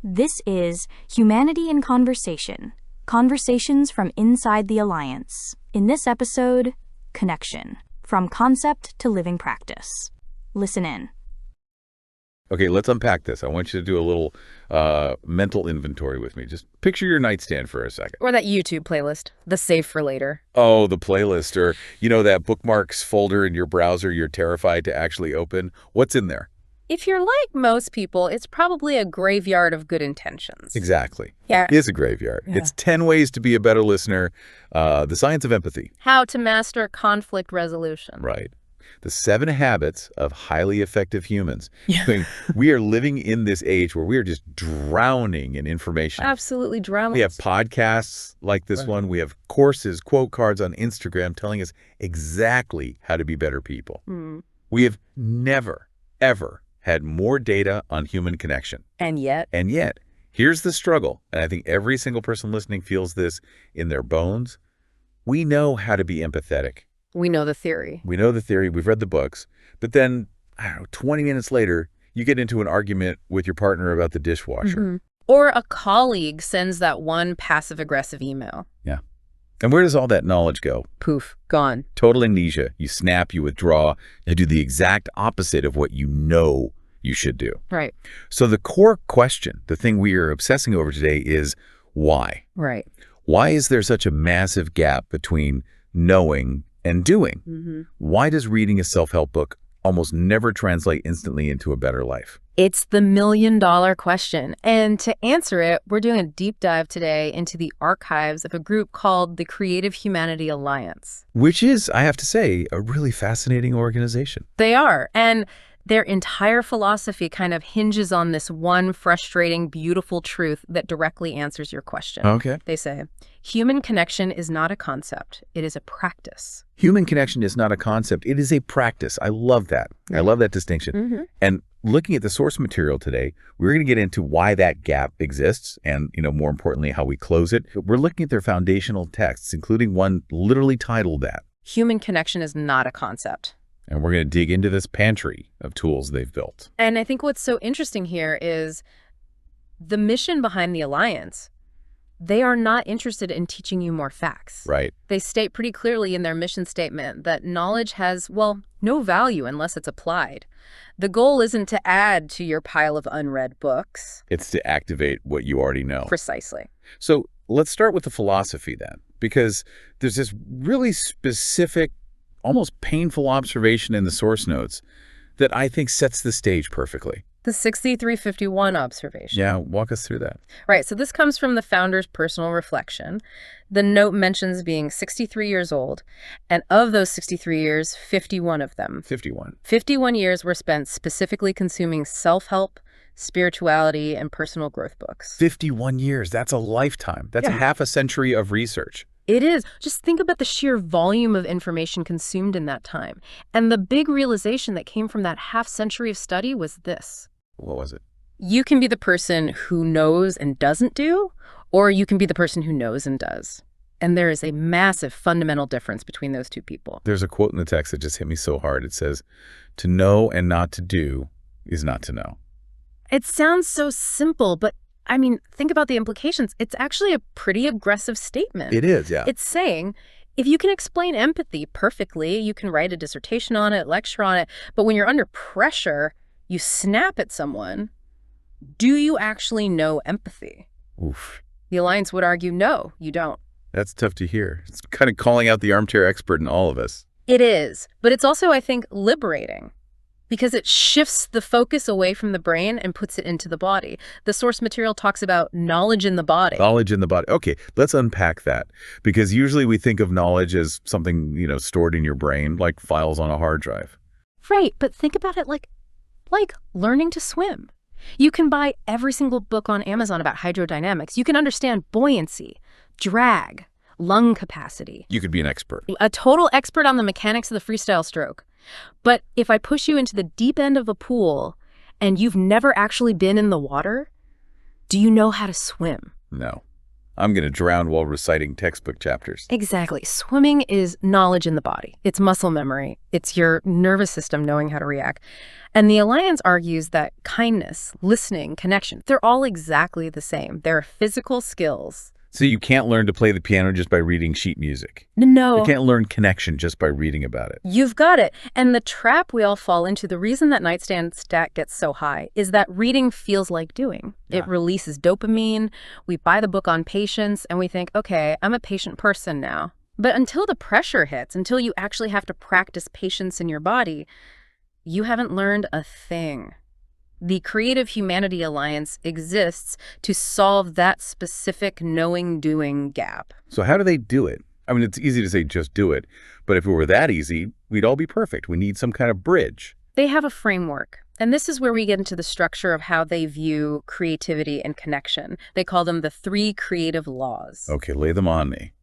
This is Humanity in Conversation, Conversations from Inside the Alliance. In this episode, Connection, from concept to living practice. Listen in. Okay, let's unpack this. I want you to do a little mental inventory with me. Just picture your nightstand for a second. Or that YouTube playlist, the save for later. Oh, the playlist, or, that bookmarks folder in your browser you're terrified to actually open. What's in there? If you're like most people, it's probably a graveyard of good intentions. Exactly. Yeah. It is a graveyard. Yeah. It's 10 ways to be a better listener. The science of empathy. How to master conflict resolution. Right. The 7 habits of highly effective humans. Yeah. I mean, we are living in this age where we are just drowning in information. Absolutely drowning. We have podcasts like this one. We have courses, quote cards on Instagram telling us exactly how to be better people. We have never, ever had more data on human connection. And yet, here's the struggle, and I think every single person listening feels this in their bones. We know how to be empathetic. we know the theory. We know the theory. We've read the books. But then, 20 minutes later, you get into an argument with your partner about the dishwasher. Or a colleague sends that one passive-aggressive email. Yeah. And where does all that knowledge go? Poof, gone. Total amnesia. You snap, you withdraw, and do the exact opposite of what you know you should do. Right. So the core question, the thing we are obsessing over today is why? Right. Why is there such a massive gap between knowing and doing? Why does reading a self-help book almost never translate instantly into a better life? It's the million-dollar question. And to answer it, we're doing a deep dive today into the archives of a group called the Creative Humanity Alliance. Which is, I have to say, a really fascinating organization. They are. And their entire philosophy kind of hinges on this one frustrating, beautiful truth that directly answers your question. Okay. They say, human connection is not a concept. It is a practice. Human connection is not a concept. It is a practice. I love that. I love that distinction. And looking at the source material today, we're going to get into why that gap exists and, more importantly, how we close it. We're looking at their foundational texts, including one literally titled that. Human connection is not a concept. And we're going to dig into this pantry of tools they've built. And I think what's so interesting here is the mission behind the Alliance. They are not interested in teaching you more facts. Right. They state pretty clearly in their mission statement that knowledge has, well, no value unless it's applied. The goal isn't to add to your pile of unread books. It's to activate what you already know. Precisely. So let's start with the philosophy then, because there's this really specific, almost painful observation in the source notes that I think sets the stage perfectly. The 6351 observation. Yeah, walk us through that. Right, so this comes from the founder's personal reflection. The note mentions being 63 years old, and of those 63 years, 51 of them. 51 years were spent specifically consuming self-help, spirituality, and personal growth books. 51 years, that's a lifetime. That's half a century of research. It is. Just think about the sheer volume of information consumed in that time. And the big realization that came from that half century of study was this. What was it? You can be the person who knows and doesn't do, or you can be the person who knows and does. And there is a massive fundamental difference between those two people. There's a quote in the text that just hit me so hard. It says, "To know and not to do is not to know." It sounds so simple, but I mean, think about the implications. It's actually a pretty aggressive statement. It is, yeah. It's saying, if you can explain empathy perfectly, you can write a dissertation on it, lecture on it, but when you're under pressure, you snap at someone, do you actually know empathy? Oof. The Alliance would argue, no, you don't. That's tough to hear. It's kind of calling out the armchair expert in all of us. It is, but it's also, I think, liberating. Because it shifts the focus away from the brain and puts it into the body. The source material talks about knowledge in the body. Knowledge in the body. Okay, let's unpack that. Because usually we think of knowledge as something, stored in your brain, like files on a hard drive. Right, but think about it like learning to swim. You can buy every single book on Amazon about hydrodynamics. You can understand buoyancy, drag, lung capacity. You could be an expert. A total expert on the mechanics of the freestyle stroke. But if I push you into the deep end of a pool and you've never actually been in the water, do you know how to swim? No. I'm going to drown while reciting textbook chapters. Exactly. Swimming is knowledge in the body. It's muscle memory. It's your nervous system knowing how to react. And the Alliance argues that kindness, listening, connection, they're all exactly the same. They're physical skills. So you can't learn to play the piano just by reading sheet music. No. You can't learn connection just by reading about it. You've got it. And the trap we all fall into, the reason that nightstand stat gets so high is that reading feels like doing. Yeah. It releases dopamine. We buy the book on patience and we think, okay, I'm a patient person now. But until the pressure hits, until you actually have to practice patience in your body, you haven't learned a thing. The Creative Humanity Alliance exists to solve that specific knowing-doing gap. So how do they do it? I mean, it's easy to say just do it, but if it were that easy, we'd all be perfect. We need some kind of bridge. They have a framework, and this is where we get into the structure of how they view creativity and connection. They call them the 3 creative laws. Okay, lay them on me.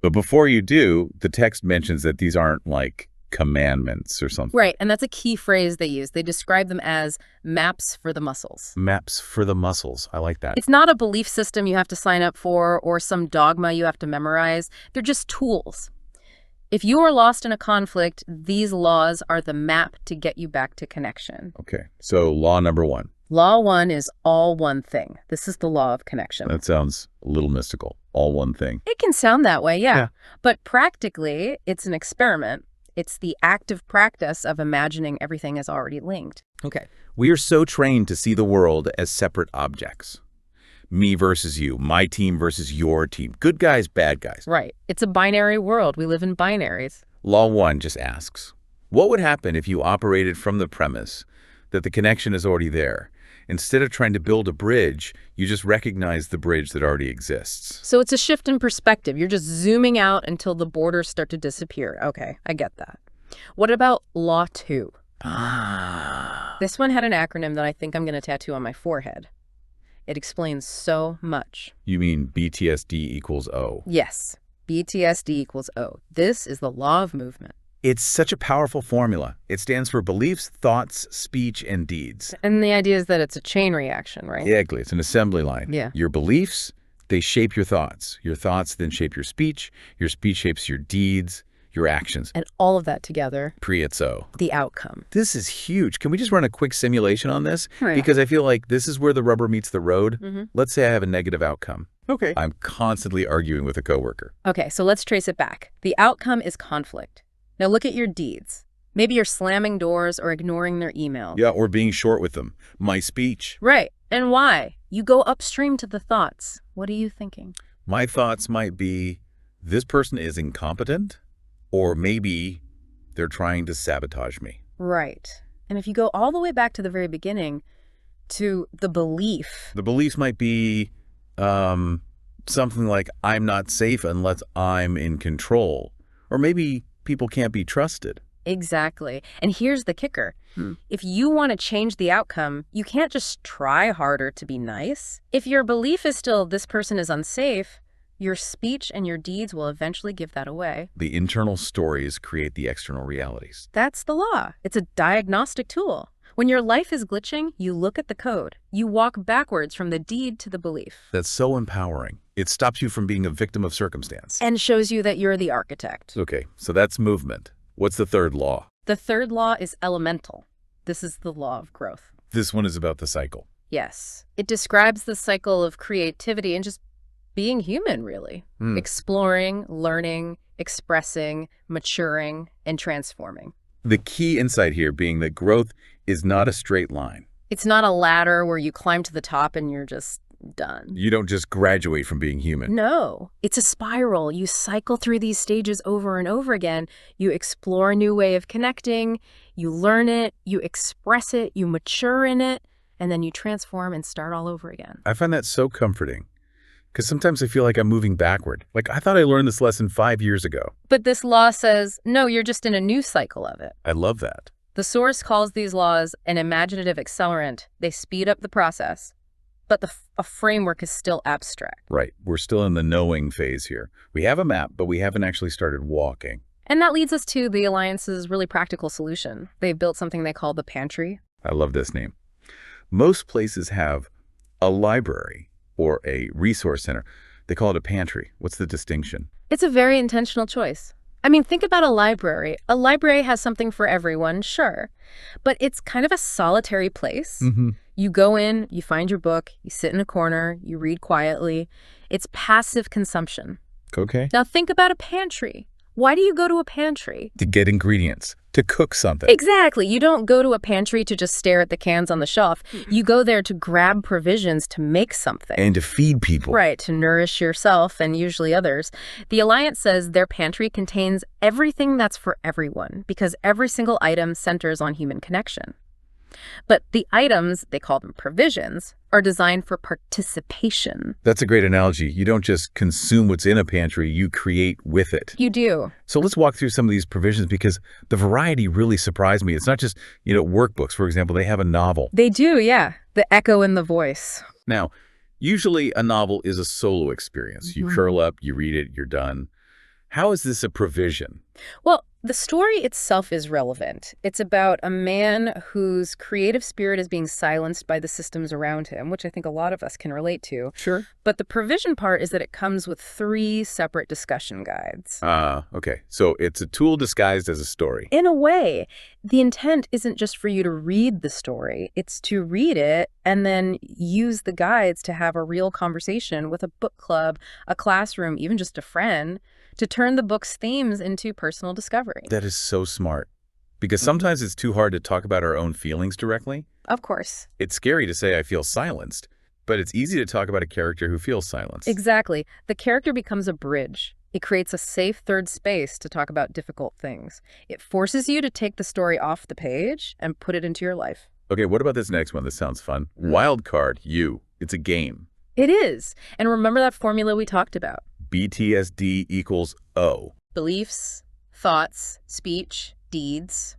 But before you do, the text mentions that these aren't like commandments or something. Right, and that's a key phrase they use. They describe them as maps for the muscles. Maps for the muscles. I like that. It's not a belief system you have to sign up for or some dogma you have to memorize. They're just tools. If you are lost in a conflict, these laws are the map to get you back to connection. Okay, so law number 1. Law 1 is all one thing. This is the law of connection. That sounds a little mystical. All one thing. It can sound that way, yeah. But practically, it's an experiment. It's the active practice of imagining everything is already linked. Okay. We are so trained to see the world as separate objects. Me versus you, my team versus your team. Good guys, bad guys. Right. It's a binary world. We live in binaries. Law 1 just asks, what would happen if you operated from the premise that the connection is already there? Instead of trying to build a bridge, you just recognize the bridge that already exists. So it's a shift in perspective. You're just zooming out until the borders start to disappear. Okay, I get that. What about Law 2? This one had an acronym that I think I'm going to tattoo on my forehead. It explains so much. You mean BTSD equals O? Yes, BTSD equals O. This is the law of movement. It's such a powerful formula. It stands for beliefs, thoughts, speech, and deeds. And the idea is that it's a chain reaction, right? Exactly. It's an assembly line. Yeah. Your beliefs, they shape your thoughts. Your thoughts then shape your speech. Your speech shapes your deeds, your actions. And all of that together. It's O. The outcome. This is huge. Can we just run a quick simulation on this? Right. Because I feel like this is where the rubber meets the road. Mm-hmm. Let's say I have a negative outcome. Okay. I'm constantly arguing with a coworker. Okay, so let's trace it back. The outcome is conflict. Now look at your deeds. Maybe you're slamming doors or ignoring their email. Yeah, or being short with them. My speech. Right. And why? You go upstream to the thoughts. What are you thinking? My thoughts might be, this person is incompetent, or maybe they're trying to sabotage me. Right. And if you go all the way back to the very beginning, to the belief. The beliefs might be something like, I'm not safe unless I'm in control. Or maybe people can't be trusted. Exactly. And here's the kicker. If you want to change the outcome, you can't just try harder to be nice. If your belief is still, this person is unsafe, your speech and your deeds will eventually give that away. The internal stories create the external realities. That's the law. It's a diagnostic tool. When your life is glitching, you look at the code. You walk backwards from the deed to the belief. That's so empowering. It stops you from being a victim of circumstance. And shows you that you're the architect. Okay, so that's movement. What's the third law? The third law is elemental. This is the law of growth. This one is about the cycle. Yes. It describes the cycle of creativity and just being human, really. Exploring, learning, expressing, maturing, and transforming. The key insight here being that growth is not a straight line. It's not a ladder where you climb to the top and you're just done. You don't just graduate from being human. No, it's a spiral. You cycle through these stages over and over again. You explore a new way of connecting, you learn it, you express it, you mature in it, and then you transform and start all over again. I find that so comforting because sometimes I feel like I'm moving backward. Like I thought I learned this lesson 5 years ago. But this law says, no, you're just in a new cycle of it. I love that. The source calls these laws an imaginative accelerant. They speed up the process. But a framework is still abstract. Right. We're still in the knowing phase here. We have a map, but we haven't actually started walking. And that leads us to the Alliance's really practical solution. They've built something they call the pantry. I love this name. Most places have a library or a resource center They call it a pantry. What's the distinction? It's a very intentional choice. I mean, think about a library. A library has something for everyone, sure, but it's kind of a solitary place. You go in, you find your book, you sit in a corner, you read quietly. It's passive consumption. Okay. Now think about a pantry. Why do you go to a pantry? To get ingredients, to cook something. Exactly. You don't go to a pantry to just stare at the cans on the shelf. You go there to grab provisions to make something. And to feed people. Right, to nourish yourself and usually others. The Alliance says their pantry contains everything that's for everyone because every single item centers on human connection. But the items, they call them provisions, are designed for participation. That's a great analogy. You don't just consume what's in a pantry, you create with it. You do. So let's walk through some of these provisions because the variety really surprised me. It's not just, workbooks, for example. They have a novel. They do, yeah. The echo in the voice. Now, usually a novel is a solo experience. You curl up, you read it, you're done. How is this a provision? Well, the story itself is relevant. It's about a man whose creative spirit is being silenced by the systems around him, which I think a lot of us can relate to. Sure. But the provision part is that it comes with 3 separate discussion guides. Okay. So it's a tool disguised as a story. In a way, the intent isn't just for you to read the story. It's to read it and then use the guides to have a real conversation with a book club, a classroom, even just a friend, to turn the book's themes into personal discovery. That is so smart. Because sometimes it's too hard to talk about our own feelings directly. Of course. It's scary to say I feel silenced, but it's easy to talk about a character who feels silenced. Exactly. The character becomes a bridge. It creates a safe third space to talk about difficult things. It forces you to take the story off the page and put it into your life. Okay, what about this next one? This sounds fun. Wild card, you. It's a game. It is. And remember that formula we talked about? BTSD equals O. Beliefs, thoughts, speech, deeds.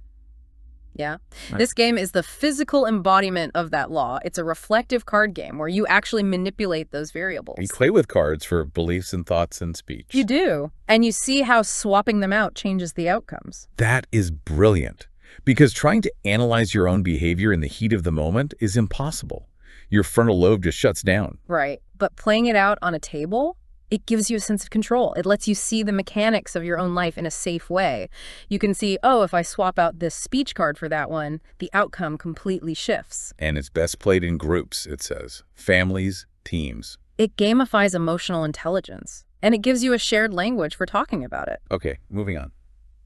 Yeah. Nice. This game is the physical embodiment of that law. It's a reflective card game where you actually manipulate those variables. You play with cards for beliefs and thoughts and speech. You do. And you see how swapping them out changes the outcomes. That is brilliant. Because trying to analyze your own behavior in the heat of the moment is impossible. Your frontal lobe just shuts down. Right. But playing it out on a table, it gives you a sense of control. It lets you see the mechanics of your own life in a safe way. You can see, oh, if I swap out this speech card for that one, the outcome completely shifts. And it's best played in groups, it says. Families, teams. It gamifies emotional intelligence, and it gives you a shared language for talking about it. Okay, moving on.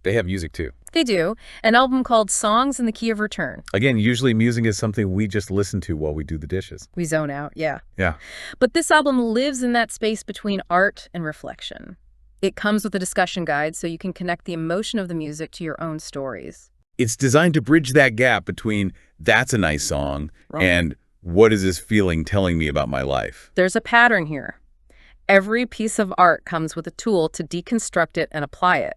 They have music too. They do. An album called Songs in the Key of Return. Again, usually music is something we just listen to while we do the dishes. We zone out, yeah. Yeah. But this album lives in that space between art and reflection. It comes with a discussion guide so you can connect the emotion of the music to your own stories. It's designed to bridge that gap between that's a nice song and what is this feeling telling me about my life? There's a pattern here. Every piece of art comes with a tool to deconstruct it and apply it.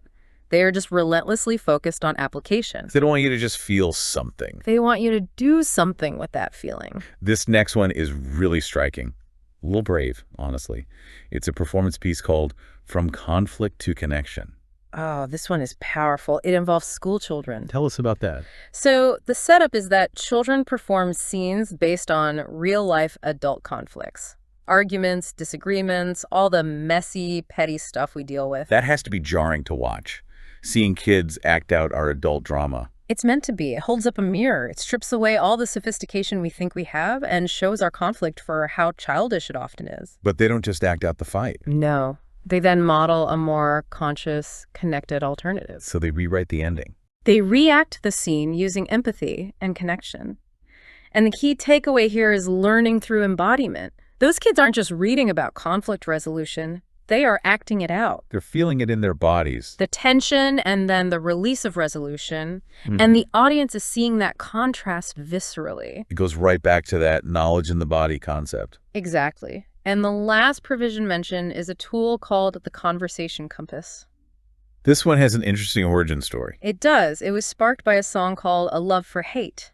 They are just relentlessly focused on application. They don't want you to just feel something. They want you to do something with that feeling. This next one is really striking. A little brave, honestly. It's a performance piece called From Conflict to Connection. Oh, this one is powerful. It involves school children. Tell us about that. So the setup is that children perform scenes based on real-life adult conflicts. Arguments, disagreements, all the messy, petty stuff we deal with. That has to be jarring to watch. Seeing kids act out our adult drama. It's meant to be. It holds up a mirror. It strips away all the sophistication we think we have and shows our conflict for how childish it often is. But they don't just act out the fight. No. They then model a more conscious, connected alternative. So they rewrite the ending. They react the scene using empathy and connection. And the key takeaway here is learning through embodiment. Those kids aren't just reading about conflict resolution. They are acting it out. They're feeling it in their bodies. The tension and then the release of resolution. And the audience is seeing that contrast viscerally. It goes right back to that knowledge in the body concept. Exactly. And the last provision mentioned is a tool called the conversation compass. This one has an interesting origin story. It does. It was sparked by a song called A Love for Hate.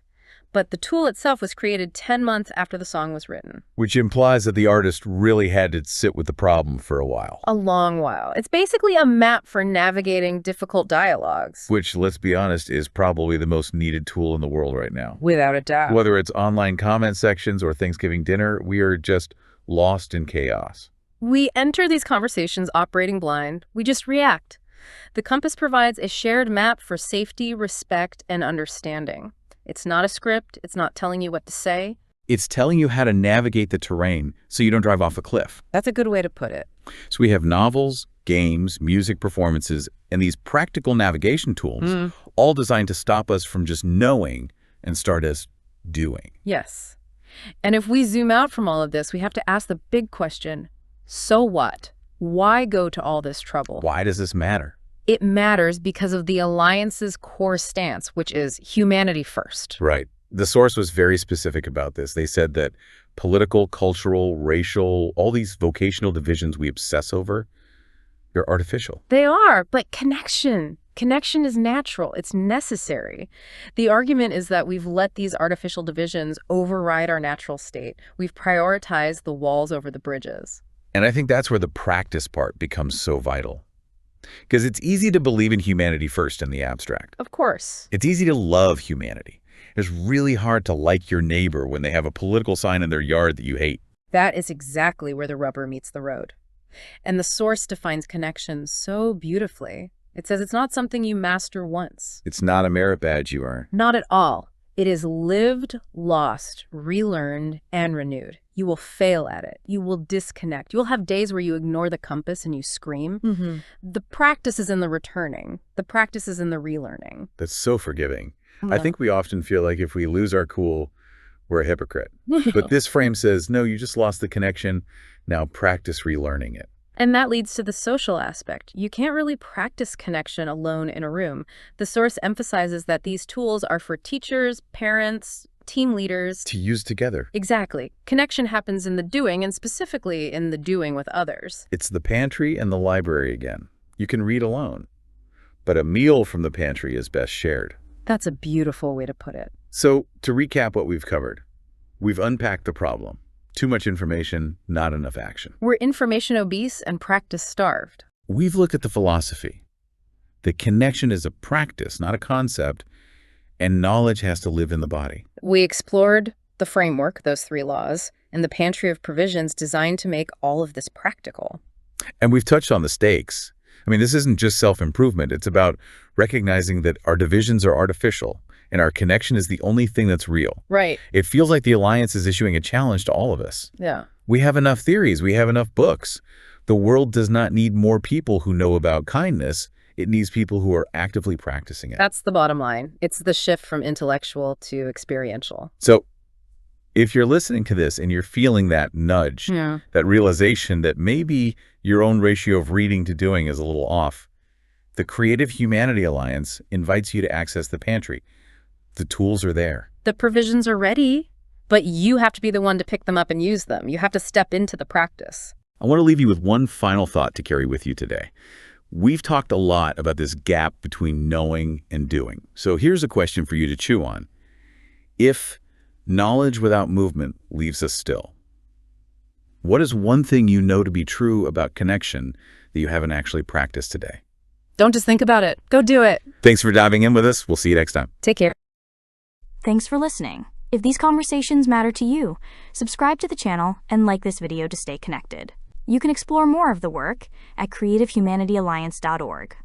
But the tool itself was created 10 months after the song was written. Which implies that the artist really had to sit with the problem for a while. A long while. It's basically a map for navigating difficult dialogues. Which, let's be honest, is probably the most needed tool in the world right now. Without a doubt. Whether it's online comment sections or Thanksgiving dinner, we are just lost in chaos. We enter these conversations operating blind. We just react. The compass provides a shared map for safety, respect, and understanding. It's not a script. It's not telling you what to say. It's telling you how to navigate the terrain so you don't drive off a cliff. That's a good way to put it. So we have novels, games, music performances, and these practical navigation tools, all designed to stop us from just knowing and start us doing. Yes. And if we zoom out from all of this, we have to ask the big question, so what? Why go to all this trouble? Why does this matter? It matters because of the Alliance's core stance, which is humanity first. Right. The source was very specific about this. They said that political, cultural, racial, all these vocational divisions we obsess over, they're artificial. They are, but connection is natural. It's necessary. The argument is that we've let these artificial divisions override our natural state. We've prioritized the walls over the bridges. And I think that's where the practice part becomes so vital. Because it's easy to believe in humanity first in the abstract. Of course. It's easy to love humanity. It's really hard to like your neighbor when they have a political sign in their yard that you hate. That is exactly where the rubber meets the road. And the source defines connection so beautifully. It says it's not something you master once. It's not a merit badge you earn. Not at all. It is lived, lost, relearned, and renewed. You will fail at it. You will disconnect. You'll have days where you ignore the compass and you scream. The practice is in the returning. The practice is in the relearning. That's so forgiving. I think we often feel like if we lose our cool, we're a hypocrite. But this frame says, no, you just lost the connection. Now practice relearning it. And that leads to the social aspect. You can't really practice connection alone in a room. The source emphasizes that these tools are for teachers, parents, team leaders. To use together. Exactly. Connection happens in the doing, and specifically in the doing with others. It's the pantry and the library again. You can read alone, but a meal from the pantry is best shared. That's a beautiful way to put it. So, to recap what we've covered, we've unpacked the problem. Too much information, not enough action. We're information obese and practice starved. We've looked at the philosophy. The connection is a practice, not a concept, and knowledge has to live in the body. We explored the framework, those 3 laws, and the pantry of provisions designed to make all of this practical. And we've touched on the stakes. I mean, this isn't just self-improvement. It's about recognizing that our divisions are artificial and our connection is the only thing that's real. Right. It feels like the Alliance is issuing a challenge to all of us. Yeah. We have enough theories. We have enough books. The world does not need more people who know about kindness. It needs people who are actively practicing it. That's the bottom line. It's the shift from intellectual to experiential. So if you're listening to this and you're feeling that nudge, that realization that maybe your own ratio of reading to doing is a little off, the Creative Humanity Alliance invites you to access the pantry. The tools are there. The provisions are ready, but you have to be the one to pick them up and use them. You have to step into the practice. I want to leave you with one final thought to carry with you today. We've talked a lot about this gap between knowing and doing. So here's a question for you to chew on. If knowledge without movement leaves us still, what is one thing you know to be true about connection that you haven't actually practiced today? Don't just think about it. Go do it. Thanks for diving in with us. We'll see you next time. Take care. Thanks for listening. If these conversations matter to you, subscribe to the channel and like this video to stay connected. You can explore more of the work at creativehumanityanalliance.org.